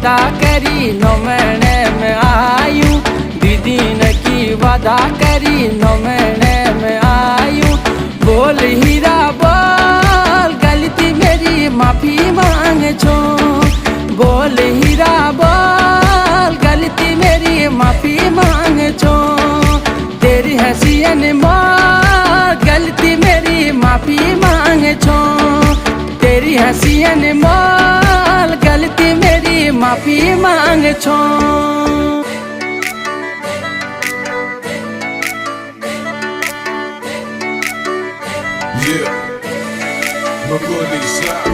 वादा करी नो महीने में आयूं, दीदी ने की वादा करी नो महीने में आयूं। बोल हीरा बोल गलती मेरी माफी मांग छो, बोल हीरा बोल गलती मेरी माफी मांग छो। तेरी हंसी अनमोल गलती मेरी माफी मांग छो, तेरी हंसी अनमोल गलती मेरी माफी मांग छो। Yeah, my boy nigga slide.